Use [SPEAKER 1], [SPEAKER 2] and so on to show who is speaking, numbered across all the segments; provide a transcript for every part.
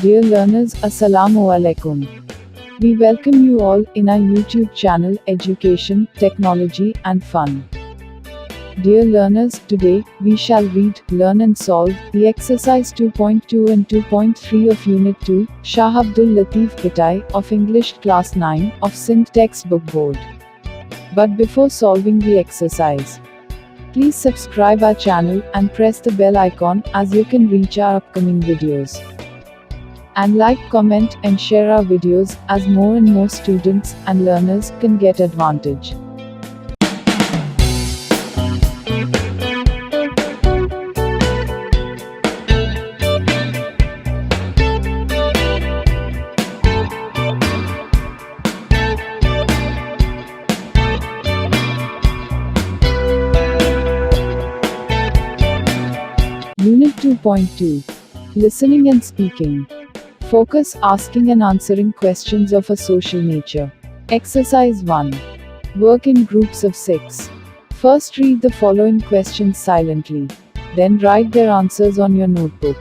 [SPEAKER 1] Dear learners, Assalamu alaikum. We welcome you all in our YouTube channel Education, Technology and Fun. Dear learners, today we shall read, learn and solve the exercise 2.2 and 2.3 of Unit 2, Shah Abdul Latif Bhitai of English Class 9 of Sindh Textbook Board. But before solving the exercise, please subscribe our channel and press the bell icon as you can reach our upcoming videos. And like, comment and share our videos as more and more students and learners can get advantage. Unit 2.2. Listening and Speaking. Focus, asking and answering questions of a social nature. Exercise 1. Work in groups of 6. First read the following questions silently. Then write their answers on your notebook.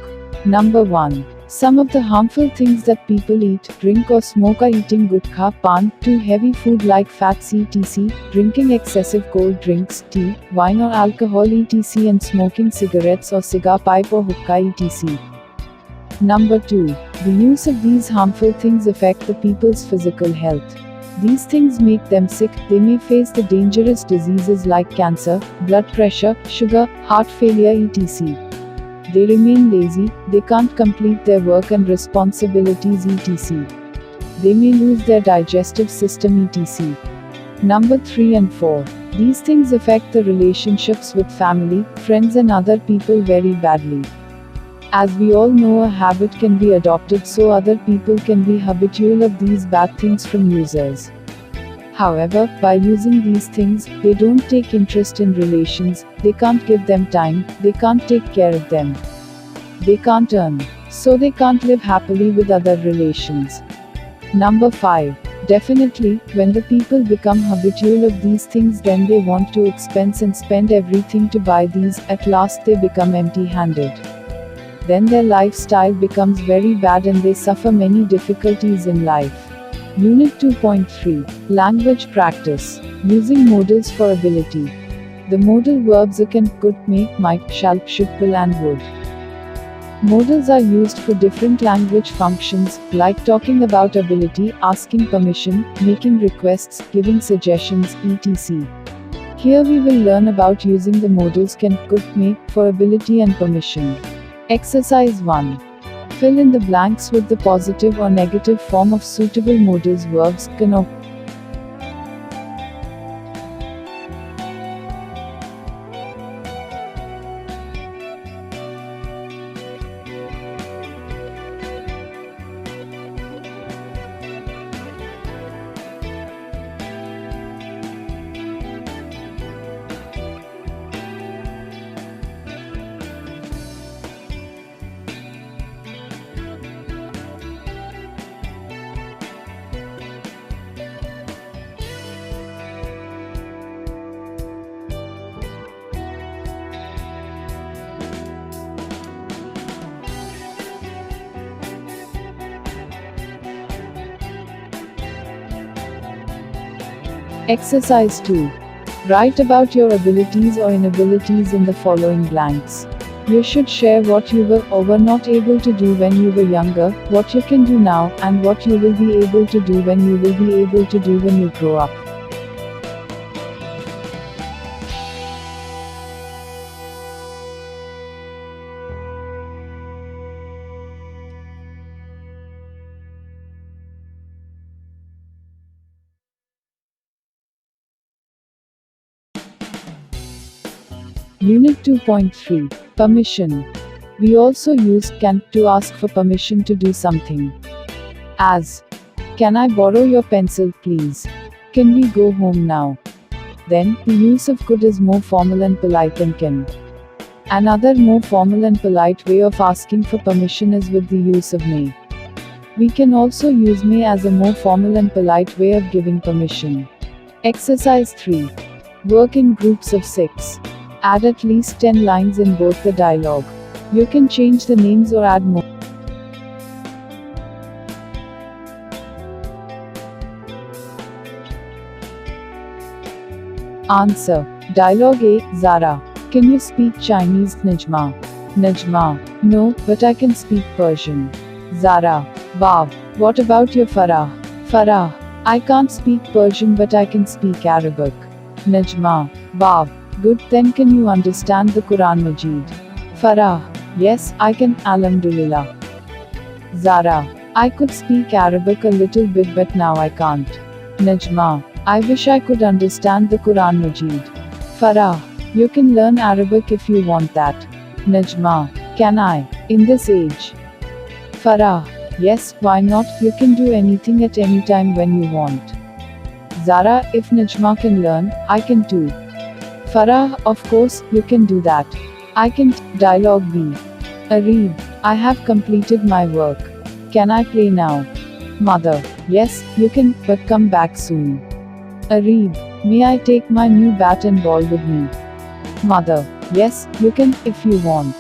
[SPEAKER 1] Number 1. Some of the harmful things that people eat, drink or smoke are eating gutcha, pan, too heavy food like fats etc., drinking excessive cold drinks, tea, wine or alcohol etc., and smoking cigarettes or cigar pipe or hookah etc. Number 2. The use of these harmful things affect the people's physical health. These things make them sick, they may face the dangerous diseases like cancer, blood pressure, sugar, heart failure etc. They remain lazy, they can't complete their work and responsibilities etc. They may lose their digestive system etc. Number 3 and 4. These things affect the relationships with family, friends and other people very badly. As we all know, a habit can be adopted so other people can be habitual of these bad things from users. However, by using these things, they don't take interest in relations, they can't give them time, they can't take care of them. They can't earn. So they can't live happily with other relations. Number 5. Definitely, when the people become habitual of these things, then they want to expense and spend everything to buy these, at last they become empty-handed. Then their lifestyle becomes very bad and they suffer many difficulties in life. Unit 2.3. Language Practice. Using modals for ability. The modal verbs are can, could, may, might, shall, should, will and would. Modals are used for different language functions, like talking about ability, asking permission, making requests, giving suggestions, etc. Here we will learn about using the modals can, could, may, for ability and permission. Exercise 1. Fill in the blanks with the positive or negative form of suitable modals verbs, can or. Exercise 2. Write about your abilities or inabilities in the following blanks. You should share what you were or were not able to do when you were younger, what you can do now, and what you will be able to do when you will be able to do when you grow up. Unit 2.3. Permission. We also use can to ask for permission to do something. As, can I borrow your pencil please? Can we go home now? Then, the use of could is more formal and polite than can. Another more formal and polite way of asking for permission is with the use of may. We can also use may as a more formal and polite way of giving permission. Exercise 3. Work in groups of 6. Add at least 10 lines in both the dialogue. You can change the names or add more. Answer. Dialogue A. Zara. Can you speak Chinese? Najma. Najma. No, but I can speak Persian. Zara. Wow. What about your Farah? Farah. I can't speak Persian but I can speak Arabic. Najma. Wow. Good, then can you understand the Quran Majid? Farah. Yes, I can, alhamdulillah. Zara. I could speak Arabic a little bit but now I can't. Najma. I wish I could understand the Quran Majid. Farah. You can learn Arabic if you want that. Najma. Can I? In this age? Farah. Yes, why not? You can do anything at any time when you want. Zara. If Najma can learn, I can too. Farah. Of course, you can do that. I can. Dialogue B. Arib. I have completed my work. Can I play now? Mother. Yes, you can, but come back soon. Arib. May I take my new bat and ball with me? Mother. Yes, you can, if you want.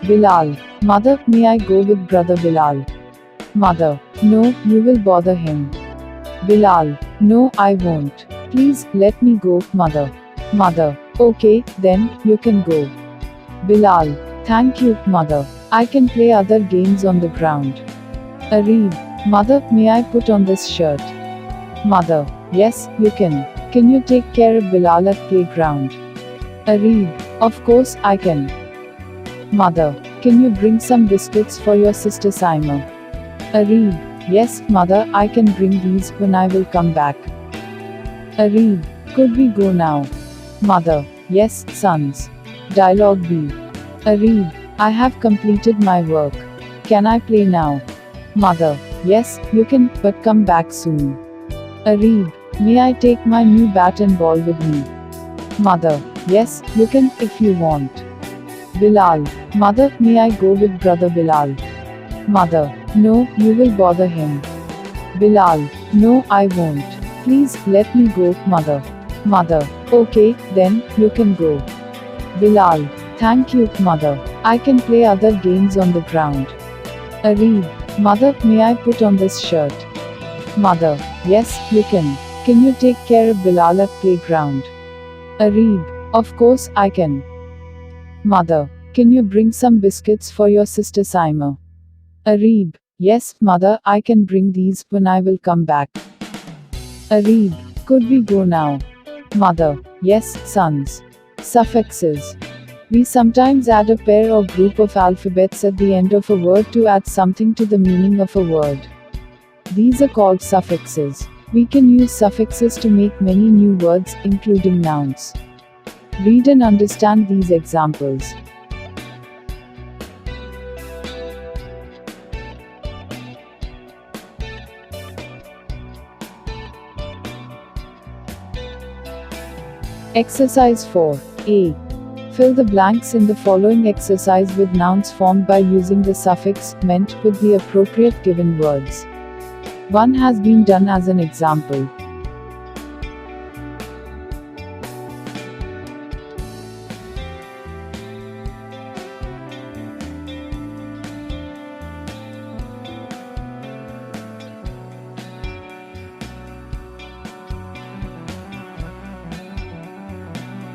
[SPEAKER 1] Bilal. Mother, may I go with brother Bilal? Mother. No, you will bother him. Bilal. No, I won't. Please, let me go, mother. Mother. Okay, then, you can go. Bilal. Thank you, mother. I can play other games on the ground. Arib. Mother, may I put on this shirt? Mother. Yes, you can. Can you take care of Bilal at playground? Arib. Of course, I can. Mother. Can you bring some biscuits for your sister Saima? Arib. Yes, mother, I can bring these when I will come back. Arib. Could we go now? Mother. Yes, sons. Dialogue B. Arib. I have completed my work. Can I play now? Mother. Yes, you can, but come back soon. Arib. May I take my new bat and ball with me? Mother. Yes, you can, if you want. Bilal. Mother, may I go with brother Bilal? Mother. No, you will bother him. Bilal. No, I won't. Please, let me go, mother. Mother. Okay, then, you can go. Bilal. Thank you, mother. I can play other games on the ground. Arib. Mother, may I put on this shirt? Mother. Yes, you can. Can you take care of Bilal at playground? Arib. Of course, I can. Mother. Can you bring some biscuits for your sister Saima? Arib. Yes, mother, I can bring these when I will come back. Arib. Could we go now? Mother. Yes, sons. Suffixes. We sometimes add a pair or group of alphabets at the end of a word to add something to the meaning of a word. These are called suffixes. We can use suffixes to make many new words, including nouns. Read and understand these examples. Exercise 4. A. Fill the blanks in the following exercise with nouns formed by using the suffix "ment" with the appropriate given words. One has been done as an example.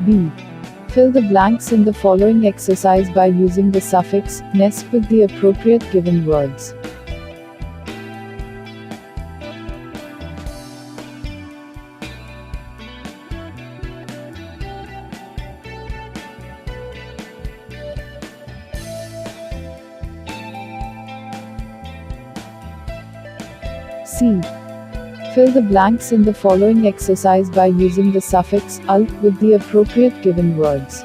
[SPEAKER 1] B. Fill the blanks in the following exercise by using the suffix "ness" with the appropriate given words. C. Fill the blanks in the following exercise by using the suffix "al" with the appropriate given words.